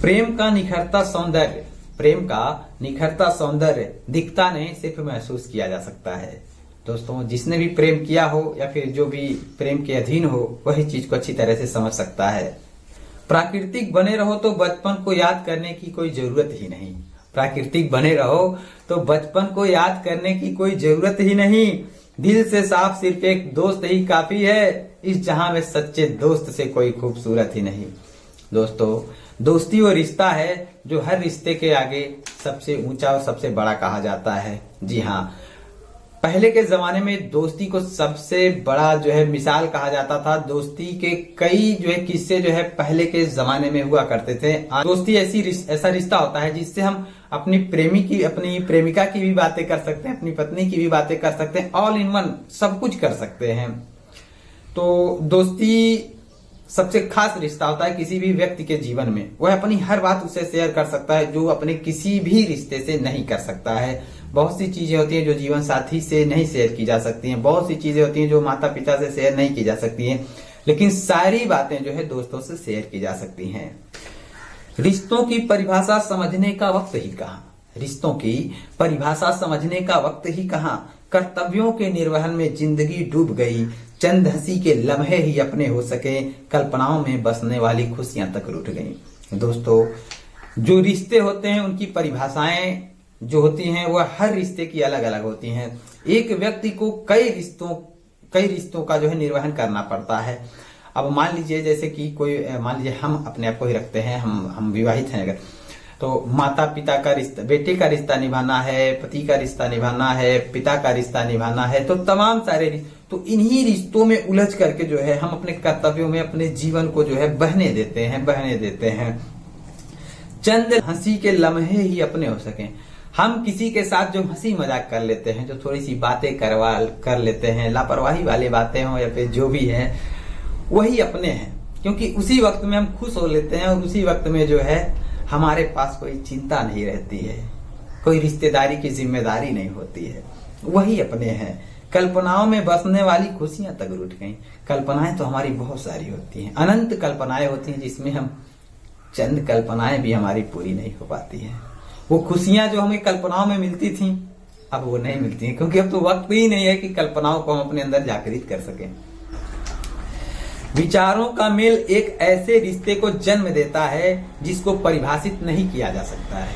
प्रेम का निखरता सौंदर्य दिखता नहीं, सिर्फ महसूस किया जा सकता है। दोस्तों, जिसने भी प्रेम किया हो या फिर जो भी प्रेम के अधीन हो, वही चीज को अच्छी तरह से समझ सकता है। प्राकृतिक बने रहो तो बचपन को याद करने की कोई जरूरत ही नहीं। प्राकृतिक बने रहो तो बचपन को याद करने की कोई जरूरत ही नहीं। दिल से साफ सिर्फ एक दोस्त ही काफी है। इस जहां में सच्चे दोस्त से कोई खूबसूरत ही नहीं। दोस्तों, दोस्ती वो रिश्ता है जो हर रिश्ते के आगे सबसे ऊंचा और सबसे बड़ा कहा जाता है। जी हाँ, पहले के जमाने में दोस्ती को सबसे बड़ा जो है मिसाल कहा जाता था। दोस्ती के कई जो है किस्से जो है पहले के जमाने में हुआ करते थे। दोस्ती ऐसा रिश्ता होता है जिससे हम अपनी प्रेमिका की भी बातें कर सकते हैं, अपनी पत्नी की भी बातें कर सकते हैं, ऑल इन वन सब कुछ कर सकते हैं। तो दोस्ती सबसे खास रिश्ता होता है किसी भी व्यक्ति के जीवन में। वह अपनी हर बात उसे शेयर कर सकता है जो अपने किसी भी रिश्ते से नहीं कर सकता है। बहुत सी चीजें होती हैं जो जीवन साथी से नहीं शेयर की जा सकती हैं। बहुत सी चीजें होती हैं जो माता पिता से शेयर नहीं की जा सकती हैं, लेकिन सारी बातें जो है दोस्तों से शेयर की जा सकती हैं। रिश्तों की परिभाषा समझने का वक्त ही कहाँ। रिश्तों की परिभाषा समझने का वक्त ही कहाँ। कर्तव्यों के निर्वहन में जिंदगी डूब गई। चंद हंसी के लम्हे ही अपने हो सके। कल्पनाओं में बसने वाली खुशियां तक रूठ गईं। दोस्तों, जो रिश्ते होते हैं उनकी परिभाषाएं जो होती हैं वह हर रिश्ते की अलग अलग होती हैं। एक व्यक्ति को कई रिश्तों का जो है निर्वहन करना पड़ता है। अब मान लीजिए जैसे कि मान लीजिए हम अपने आप को ही रखते हैं, हम विवाहित हैं अगर, तो माता पिता का रिश्ता, बेटे का रिश्ता निभाना है, पति का रिश्ता निभाना है, पिता का रिश्ता निभाना है, तो तमाम सारे तो इन्हीं रिश्तों में उलझ करके जो है हम अपने कर्तव्यों में अपने जीवन को जो है बहने देते हैं। चंद हंसी के लम्हे ही अपने हो सकें। हम किसी के साथ जो हंसी मजाक कर लेते हैं, जो थोड़ी सी बातें कर लेते हैं, लापरवाही वाली बातें हो या फिर जो भी है, वही अपने हैं। क्योंकि उसी वक्त में हम खुश हो लेते हैं और उसी वक्त में जो है हमारे पास कोई चिंता नहीं रहती है, कोई रिश्तेदारी की जिम्मेदारी नहीं होती है, वही अपने हैं। कल्पनाओं में बसने वाली खुशियां तक रूठ गईं। कल्पनाएं तो हमारी बहुत सारी होती हैं, अनंत कल्पनाएं होती हैं, जिसमें हम चंद कल्पनाएं भी हमारी पूरी नहीं हो पाती हैं। वो खुशियां जो हमें कल्पनाओं में मिलती थी अब वो नहीं मिलती हैं, क्योंकि अब तो वक्त ही नहीं है कि कल्पनाओं को हम अपने अंदर जागृत कर सकें। विचारों का मेल एक ऐसे रिश्ते को जन्म देता है जिसको परिभाषित नहीं किया जा सकता है।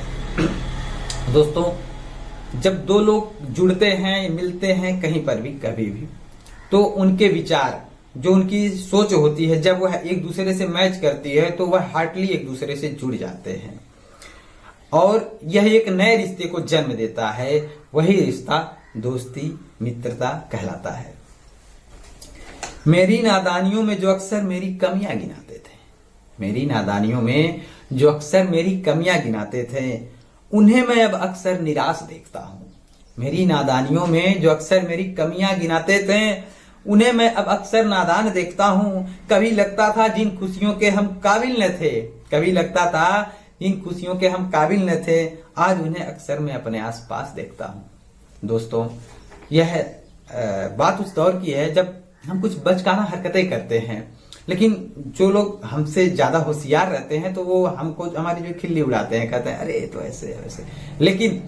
दोस्तों, जब दो लोग जुड़ते हैं, मिलते हैं कहीं पर भी कभी भी, तो उनके विचार, जो उनकी सोच होती है, जब वह एक दूसरे से मैच करती है तो वह हार्टली एक दूसरे से जुड़ जाते हैं और यह एक नए रिश्ते को जन्म देता है। वही रिश्ता दोस्ती, मित्रता कहलाता है। मेरी नादानियों में जो अक्सर मेरी कमियां गिनाते थे, उन्हें मैं अब अक्सर निराश देखता हूं। मेरी नादानियों में जो अक्सर मेरी कमियां गिनाते थे, उन्हें मैं अब अक्सर नादान देखता हूं। कभी लगता था जिन खुशियों के हम काबिल न थे, आज उन्हें अक्सर मैं अपने आसपास देखता हूं। दोस्तों, यह बात उस दौर की है जब हम कुछ बचकाना हरकतें करते हैं, लेकिन जो लोग हमसे ज्यादा होशियार रहते हैं तो वो हमको हमारी जो खिल्ली उड़ाते हैं, कहते हैं अरे तो ऐसे वैसे। लेकिन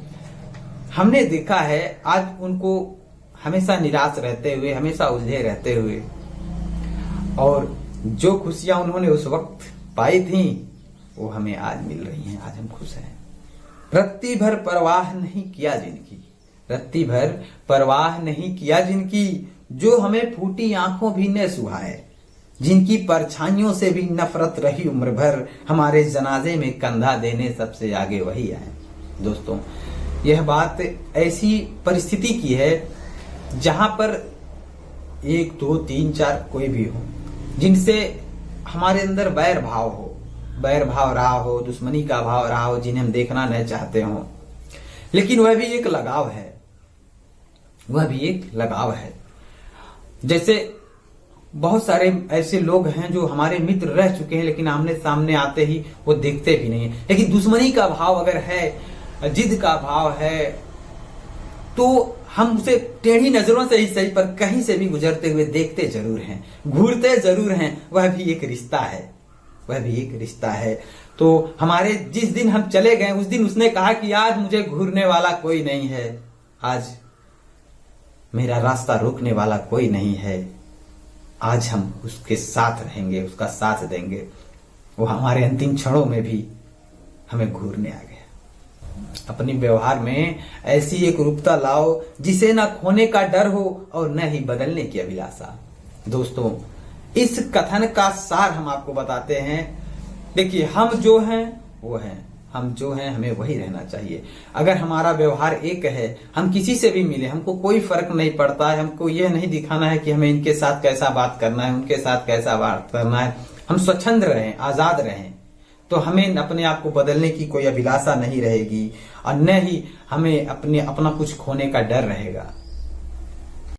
हमने देखा है आज उनको हमेशा निराश रहते हुए, हमेशा उलझे रहते हुए, और जो खुशियां उन्होंने उस वक्त पाई थी वो हमें आज मिल रही हैं। आज हम खुश हैं। रत्ती भर परवाह नहीं किया जिनकी, जो हमें फूटी आंखों भी न सुहाए, जिनकी परछाइयों से भी नफरत रही उम्र भर, हमारे जनाजे में कंधा देने सबसे आगे वही आए। दोस्तों, यह बात ऐसी परिस्थिति की है जहां पर 1, 2, 3, 4 कोई भी हो, जिनसे हमारे अंदर बैर भाव रहा हो, दुश्मनी का भाव रहा हो, जिन्हें हम देखना नहीं चाहते हो, लेकिन वह भी एक लगाव है। जैसे बहुत सारे ऐसे लोग हैं जो हमारे मित्र रह चुके हैं, लेकिन आमने सामने आते ही वो देखते भी नहीं है। लेकिन दुश्मनी का भाव अगर है, जिद का भाव है, तो हम उसे टेढ़ी नजरों से ही सही पर कहीं से भी गुजरते हुए देखते जरूर हैं, घूरते जरूर हैं। वह भी एक रिश्ता है। वह भी एक रिश्ता है। तो हमारे जिस दिन हम चले गए उस दिन उसने कहा कि आज मुझे घूरने वाला कोई नहीं है, आज मेरा रास्ता रोकने वाला कोई नहीं है, आज हम उसके साथ रहेंगे, उसका साथ देंगे। वो हमारे अंतिम क्षणों में भी हमें घूरने आ गया। अपनी व्यवहार में ऐसी एक रूपता लाओ जिसे न खोने का डर हो और न ही बदलने की अभिलाषा। दोस्तों, इस कथन का सार हम आपको बताते हैं। देखिए, हम जो हैं वो हैं, हम जो हैं हमें वही रहना चाहिए। अगर हमारा व्यवहार एक है, हम किसी से भी मिले, हमको कोई फर्क नहीं पड़ता है, हमको यह नहीं दिखाना है कि हमें इनके साथ कैसा बात करना है, उनके साथ कैसा बात करना है, हम स्वच्छंद रहें, आजाद रहें, तो हमें अपने आप को बदलने की कोई अभिलाषा नहीं रहेगी और न ही हमें अपना कुछ खोने का डर रहेगा।